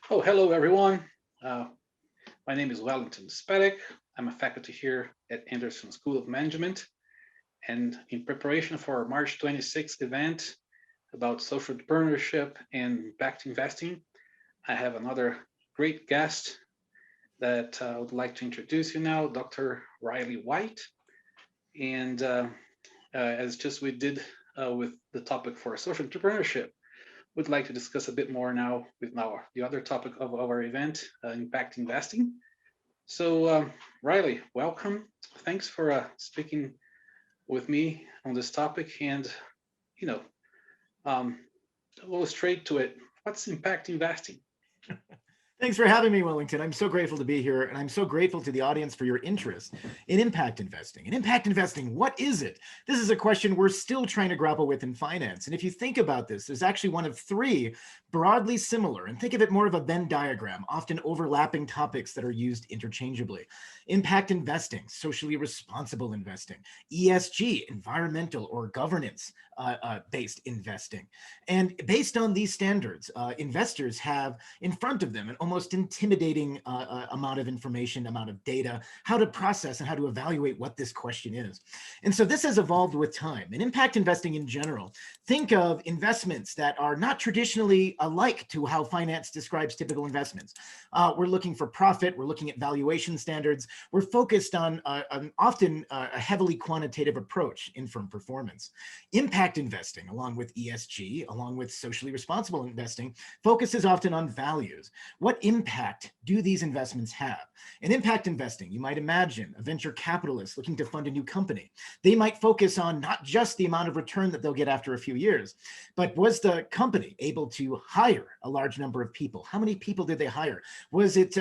Oh, hello everyone. Uh, my name is Wellington Spetic. I'm a faculty here at Anderson School of Management. And in preparation for our March 26th event about social entrepreneurship and impact investing, I have another great guest that I would like to introduce you now, Dr. Reilly White. And as just we did with the topic for social entrepreneurship, would like to discuss a bit more now with the other topic of our event, impact investing. So, Reilly, welcome. Thanks for speaking with me on this topic. And, you know, um, we'll go straight to it. What's impact investing? Thanks for having me, Wellington. I'm so grateful to be here, and I'm so grateful to the audience for your interest in impact investing. And impact investing, what is it? This is a question we're still trying to grapple with in finance. And if you think about this, there's actually one of three broadly similar, and think of it more of a Venn diagram, often overlapping topics that are used interchangeably. Impact investing, socially responsible investing, ESG, environmental or governance based investing. And based on these standards, investors have in front of them an almost intimidating amount of information, amount of data, how to process and how to evaluate what this question is. And so this has evolved with time. And impact investing in general, think of investments that are not traditionally alike to how finance describes typical investments. We're looking for profit, we're looking at valuation standards, we're focused on often a heavily quantitative approach in firm performance. Impact investing, along with ESG, along with socially responsible investing, focuses often on values. What impact do these investments have? In impact investing, you might imagine a venture capitalist looking to fund a new company. They might focus on not just the amount of return that they'll get after a few years, but was the company able to hire a large number of people? How many people did they hire? Was it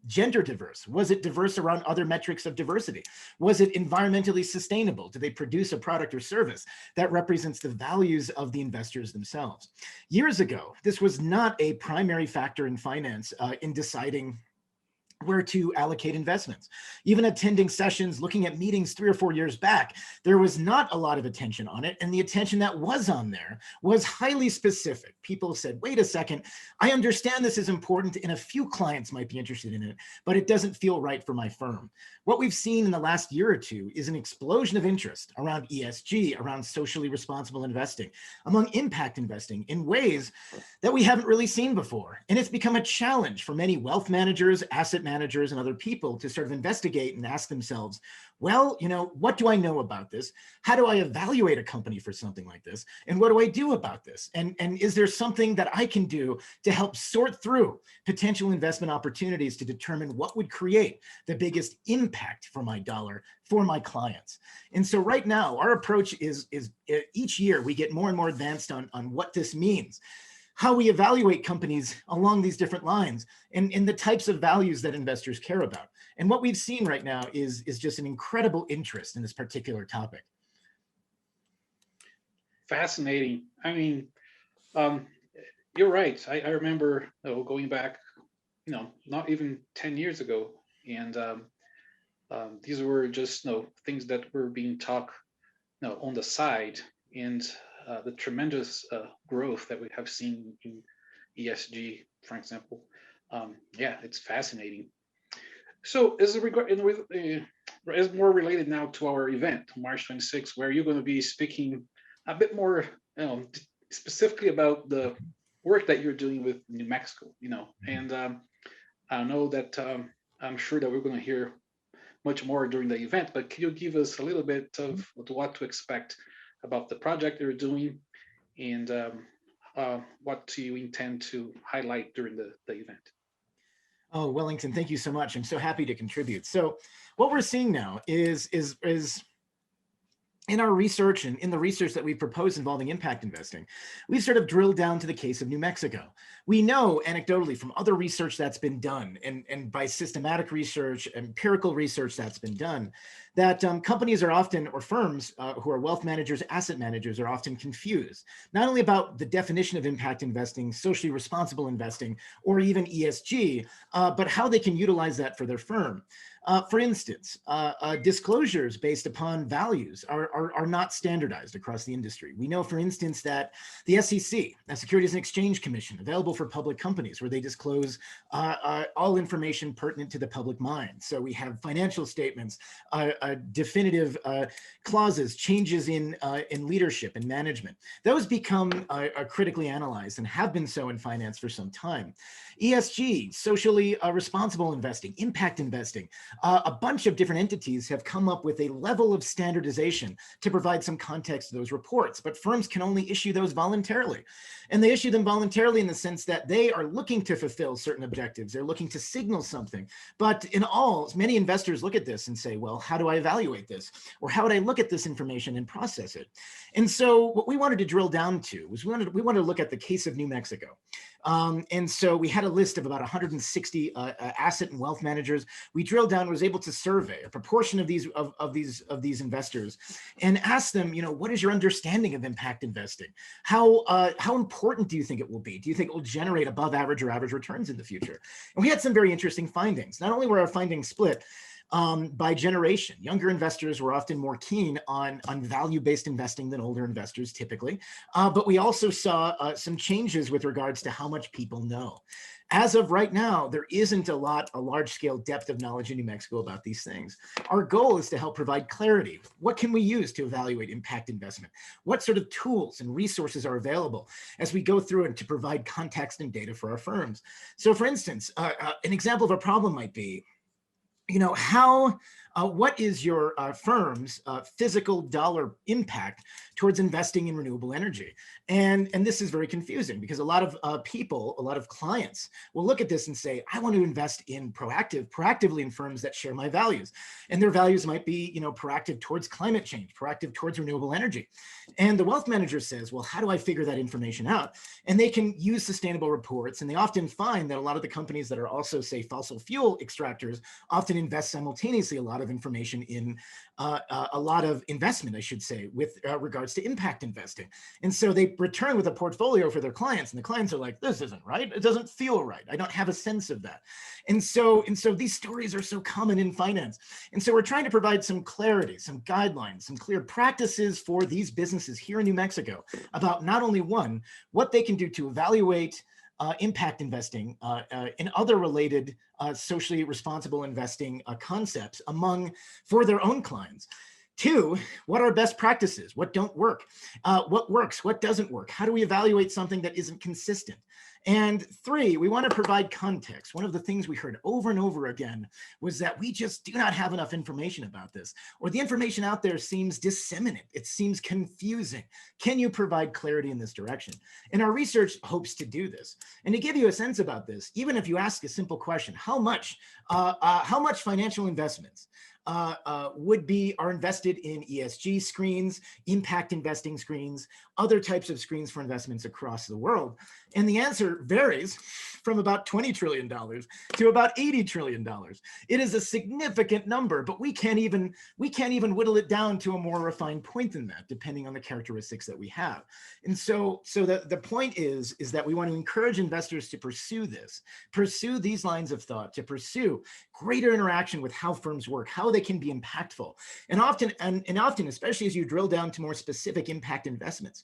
gender diverse? Was it diverse around other metrics of diversity? Was it environmentally sustainable? Did they produce a product or service that represents the values of the investors themselves? Years ago, this was not a primary factor in finance in deciding where to allocate investments. Even attending sessions, looking at meetings 3 or 4 years back, there was not a lot of attention on it. And the attention that was on there was highly specific. People said, wait a second, I understand this is important and a few clients might be interested in it, but it doesn't feel right for my firm. What we've seen in the last year or two is an explosion of interest around ESG, around socially responsible investing, among impact investing in ways that we haven't really seen before. And it's become a challenge for many wealth managers, asset managers, and other people to sort of investigate and ask themselves, well, what do I know about this? How do I evaluate a company for something like this? And what do I do about this? And is there something that I can do to help sort through potential investment opportunities to determine what would create the biggest impact for my dollar for my clients? And so right now, our approach is each year we get more and more advanced on what this means, how we evaluate companies along these different lines, and the types of values that investors care about. And what we've seen right now is just an incredible interest in this particular topic. Fascinating. I mean, um, you're right. I remember going back, not even 10 years ago. And these were just things that were being talked on the side. And the tremendous growth that we have seen in ESG, for example. Yeah, it's fascinating. So, as more related now to our event, March 26th, where you're going to be speaking a bit more specifically about the work that you're doing with New Mexico, and I know that I'm sure that we're going to hear much more during the event, but can you give us a little bit of what to expect about the project you're doing and what do you intend to highlight during the event? Oh, Wellington, thank you so much. I'm so happy to contribute. So what we're seeing now is in our research and in the research that we've proposed involving impact investing, we've sort of drilled down to the case of New Mexico. We know anecdotally from other research that's been done and by systematic research, empirical research that's been done, that companies are often, or firms who are wealth managers, asset managers are often confused, not only about the definition of impact investing, socially responsible investing, or even ESG, but how they can utilize that for their firm. For instance, disclosures based upon values are not standardized across the industry. We know, for instance, that the SEC, the Securities and Exchange Commission, available for public companies, where they disclose all information pertinent to the public mind. So we have financial statements, definitive clauses, changes in leadership and management. Those become critically analyzed and have been so in finance for some time. ESG, socially responsible investing, impact investing, a bunch of different entities have come up with a level of standardization to provide some context to those reports, but firms can only issue those voluntarily. And they issue them voluntarily in the sense that they are looking to fulfill certain objectives. They're looking to signal something. But in all, many investors look at this and say, well, how do I evaluate this? Or how would I look at this information and process it? And so what we wanted to drill down to was we wanted to look at the case of New Mexico. And so we had a list of about 160 asset and wealth managers. We drilled down, was able to survey a proportion of these investors and ask them, what is your understanding of impact investing? How important do you think it will be? Do you think it will generate above average or average returns in the future? And we had some very interesting findings. Not only were our findings split by generation. Younger investors were often more keen on value-based investing than older investors typically, but we also saw some changes with regards to how much people know. As of right now, there isn't a large-scale depth of knowledge in New Mexico about these things. Our goal is to help provide clarity. What can we use to evaluate impact investment? What sort of tools and resources are available as we go through it to provide context and data for our firms? So for instance, an example of a problem might be, what is your firm's physical dollar impact towards investing in renewable energy? And this is very confusing because a lot of people, a lot of clients will look at this and say, I want to invest in proactively in firms that share my values. And their values might be, proactive towards climate change, proactive towards renewable energy. And the wealth manager says, well, how do I figure that information out? And they can use sustainable reports. And they often find that a lot of the companies that are also, say, fossil fuel extractors often invest simultaneously a lot of information in a lot of investment, I should say, with regards to impact investing. And so they return with a portfolio for their clients, and the clients are like, this isn't right. It doesn't feel right. I don't have a sense of that. And so these stories are so common in finance. And so we're trying to provide some clarity, some guidelines, some clear practices for these businesses here in New Mexico about not only one, what they can do to evaluate impact investing and other related socially responsible investing concepts for their own clients. Two, what are best practices? What don't work? What works? What doesn't work? How do we evaluate something that isn't consistent? And three, we want to provide context. One of the things we heard over and over again was that we just do not have enough information about this, or the information out there seems disseminate. It seems confusing. Can you provide clarity in this direction? And our research hopes to do this. And to give you a sense about this, even if you ask a simple question, how much financial investments are invested in ESG screens, impact investing screens, other types of screens for investments across the world? And the answer varies from about $20 trillion to about $80 trillion. It is a significant number, but we can't even whittle it down to a more refined point than that, depending on the characteristics that we have. And so the point is that we want to encourage investors to pursue these lines of thought, to pursue greater interaction with how firms work, how they can be impactful. And often, especially as you drill down to more specific impact investments,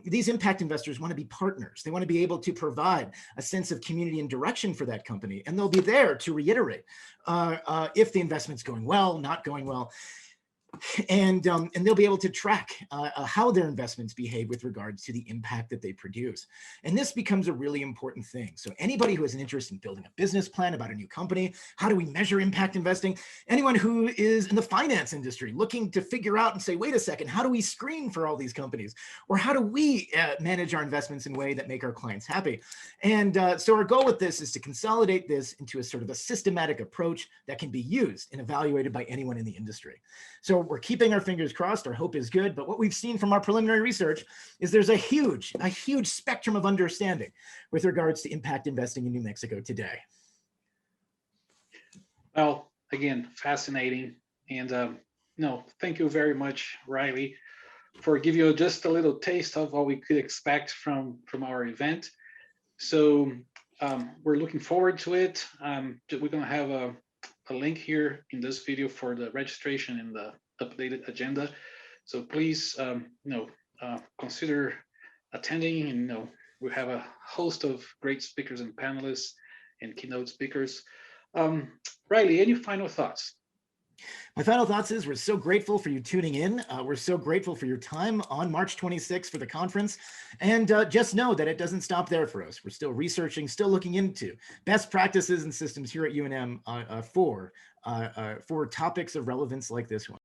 these impact investors want to be partners. They want to be able to provide a sense of community and direction for that company. And they'll be there to reiterate if the investment's going well, not going well. And they'll be able to track how their investments behave with regards to the impact that they produce. And this becomes a really important thing. So anybody who has an interest in building a business plan about a new company, how do we measure impact investing? Anyone who is in the finance industry looking to figure out and say, wait a second, how do we screen for all these companies? Or how do we manage our investments in a way that make our clients happy? And so our goal with this is to consolidate this into a sort of a systematic approach that can be used and evaluated by anyone in the industry. So we're keeping our fingers crossed. Our hope is good. But what we've seen from our preliminary research is there's a huge spectrum of understanding with regards to impact investing in New Mexico today. Well, again, fascinating. And no, thank you very much, Reilly, for giving you just a little taste of what we could expect from our event. So we're looking forward to it. We're going to have a link here in this video for the registration and the updated agenda. So please, consider attending. And we have a host of great speakers and panelists and keynote speakers. Reilly, any final thoughts? My final thoughts is we're so grateful for you tuning in. We're so grateful for your time on March 26th for the conference. And just know that it doesn't stop there for us. We're still researching, still looking into best practices and systems here at UNM for topics of relevance like this one.